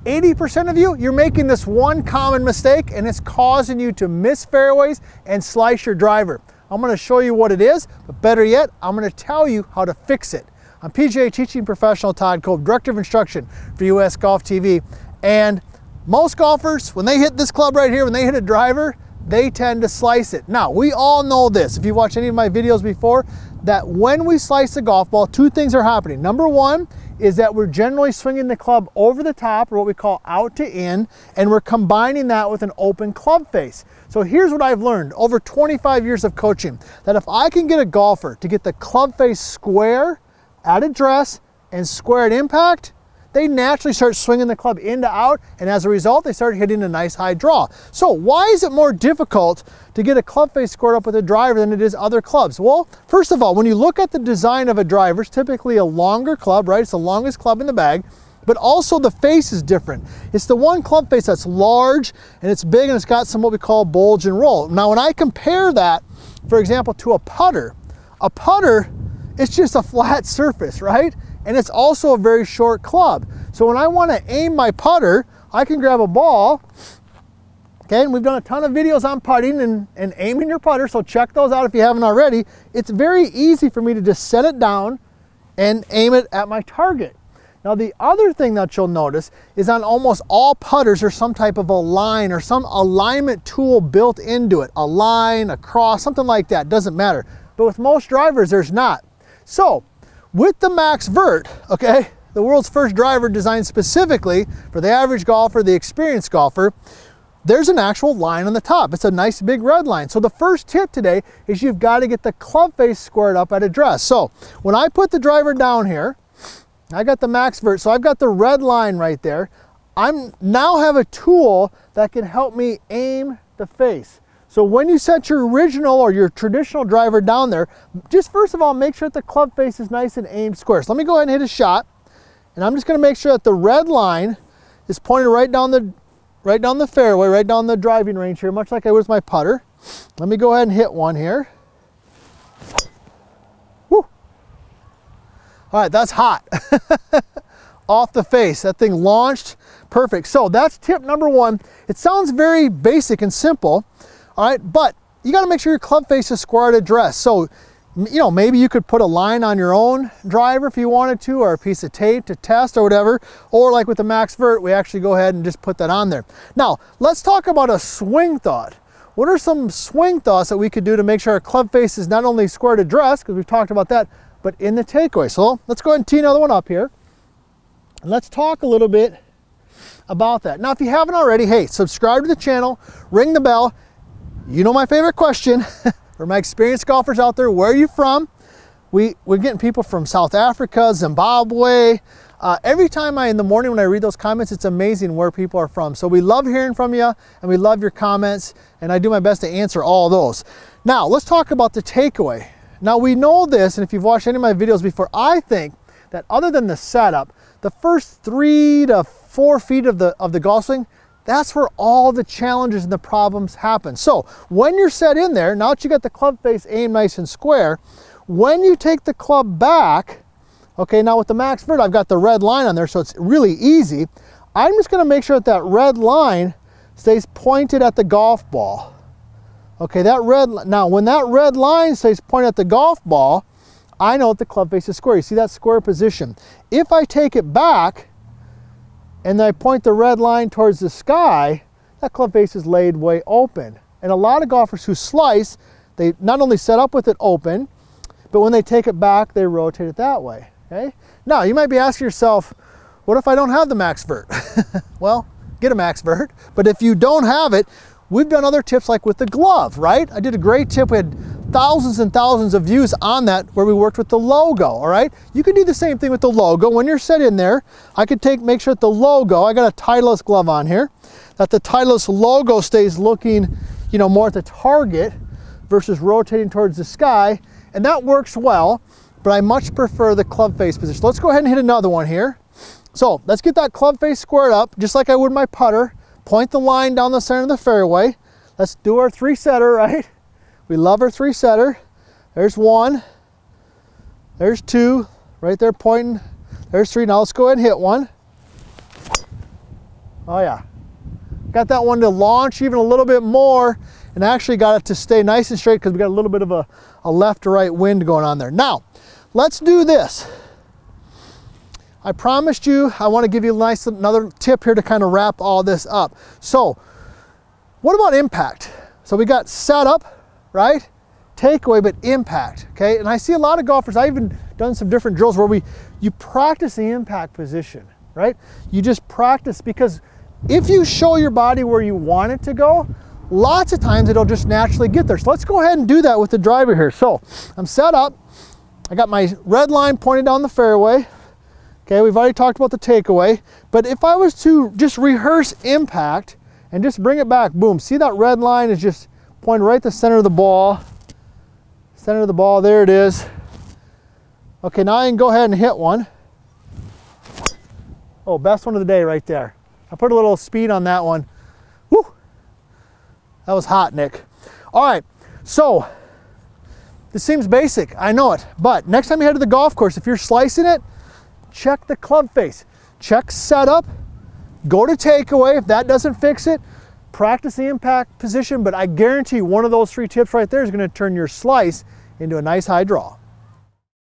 80% of you, you're making this one common mistake and it's causing you to miss fairways and slice your driver. I'm going to show you what it is, but better yet, I'm going to tell you how to fix it. I'm PGA teaching professional Todd Kolb, Director of Instruction for US Golf TV, and most golfers, when they hit this club right here, when they hit a driver, they tend to slice it. Now, we all know this, if you've watched any of my videos before, that when we slice the golf ball, two things are happening. Number one is that we're generally swinging the club over the top, or what we call out to in, and we're combining that with an open club face. So here's what I've learned over 25 years of coaching, that if I can get a golfer to get the club face square at address and square at impact, they naturally start swinging the club in to out, and as a result, they start hitting a nice high draw. So why is it more difficult to get a club face squared up with a driver than it is other clubs? Well, first of all, when you look at the design of a driver, it's typically a longer club, right? It's the longest club in the bag, but also the face is different. It's the one club face that's large and it's big and it's got some what we call bulge and roll. Now, when I compare that, for example, to a putter, it's just a flat surface, right? And it's also a very short club. So when I want to aim my putter, I can grab a ball, okay, and we've done a ton of videos on putting and aiming your putter, so check those out if you haven't already. It's very easy for me to just set it down and aim it at my target. Now, the other thing that you'll notice is on almost all putters, there's some type of a line or some alignment tool built into it. A line, a cross, something like that, doesn't matter. But with most drivers, there's not. So, with the Max Vert, okay, the world's first driver designed specifically for the average golfer, the experienced golfer, there's an actual line on the top. It's a nice big red line. So the first tip today is you've got to get the club face squared up at address. So when I put the driver down here, I got the Max Vert, so I've got the red line right there. I now have a tool that can help me aim the face. So when you set your original or your traditional driver down there, just first of all, make sure that the club face is nice and aimed square. So let me go ahead and hit a shot, and I'm just going to make sure that the red line is pointed right down the fairway, right down the driving range here, much like I would with my putter. Let me go ahead and hit one here. Woo! All right, that's hot. Off the face, that thing launched, perfect. So that's tip number one. It sounds very basic and simple. All right, but you got to make sure your club face is square at address. So, you know, maybe you could put a line on your own driver if you wanted to, or a piece of tape to test or whatever. Or like with the Max Vert, we actually go ahead and just put that on there. Now, let's talk about a swing thought. What are some swing thoughts that we could do to make sure our club face is not only square at address, because we've talked about that, but in the takeaway? So let's go ahead and tee another one up here. And let's talk a little bit about that. Now, if you haven't already, hey, subscribe to the channel, ring the bell. You know my favorite question for my experienced golfers out there, where are you from? We're getting people from South Africa, Zimbabwe. Every time in the morning when I read those comments, it's amazing where people are from. So we love hearing from you and we love your comments, and I do my best to answer all those. Now, let's talk about the takeaway. Now, we know this, and if you've watched any of my videos before, I think that other than the setup, the first 3 to 4 feet of the golf swing, that's where all the challenges and the problems happen. So when you're set in there, now that you got the club face aimed nice and square, when you take the club back, okay, now with the Max Vert, I've got the red line on there, so it's really easy. I'm just gonna make sure that that red line stays pointed at the golf ball. Okay, now when that red line stays pointed at the golf ball, I know that the club face is square. You see that square position. If I take it back, and then I point the red line towards the sky, that club face is laid way open. And a lot of golfers who slice, they not only set up with it open, but when they take it back, they rotate it that way, okay? Now, you might be asking yourself, what if I don't have the Max Vert? Well, get a Max Vert, but if you don't have it, we've done other tips like with the glove, right? I did a great tip, we had thousands and thousands of views on that where we worked with the logo, all right? You can do the same thing with the logo. When you're set in there, I could make sure that the logo, I got a Titleist glove on here, that the Titleist logo stays looking, you know, more at the target versus rotating towards the sky, and that works well, but I much prefer the club face position. Let's go ahead and hit another one here. So let's get that club face squared up, just like I would my putter. Point the line down the center of the fairway. Let's do our 3-setter, right? We love our 3-setter. There's 1. There's 2. Right there pointing. There's 3. Now let's go ahead and hit one. Oh yeah. Got that one to launch even a little bit more, and actually got it to stay nice and straight because we got a little bit of a left to right wind going on there. Now, let's do this. I promised you I want to give you another tip here to kind of wrap all this up. So, what about impact? So we got setup, right? Takeaway, but impact, okay? And I see a lot of golfers, I've even done some different drills where you practice the impact position, right? You just practice, because if you show your body where you want it to go, lots of times it'll just naturally get there. So let's go ahead and do that with the driver here. So I'm set up, I got my red line pointing down the fairway. Okay, we've already talked about the takeaway, but if I was to just rehearse impact and just bring it back, boom, see that red line is just pointing right to the center of the ball. Center of the ball, there it is. Okay, now I can go ahead and hit one. Oh, best one of the day right there. I put a little speed on that one. Woo! That was hot, Nick. All right, so this seems basic, I know it, but next time you head to the golf course, if you're slicing it, check the club face, check setup, go to takeaway. If that doesn't fix it, practice the impact position, but I guarantee one of those 3 tips right there is going to turn your slice into a nice high draw.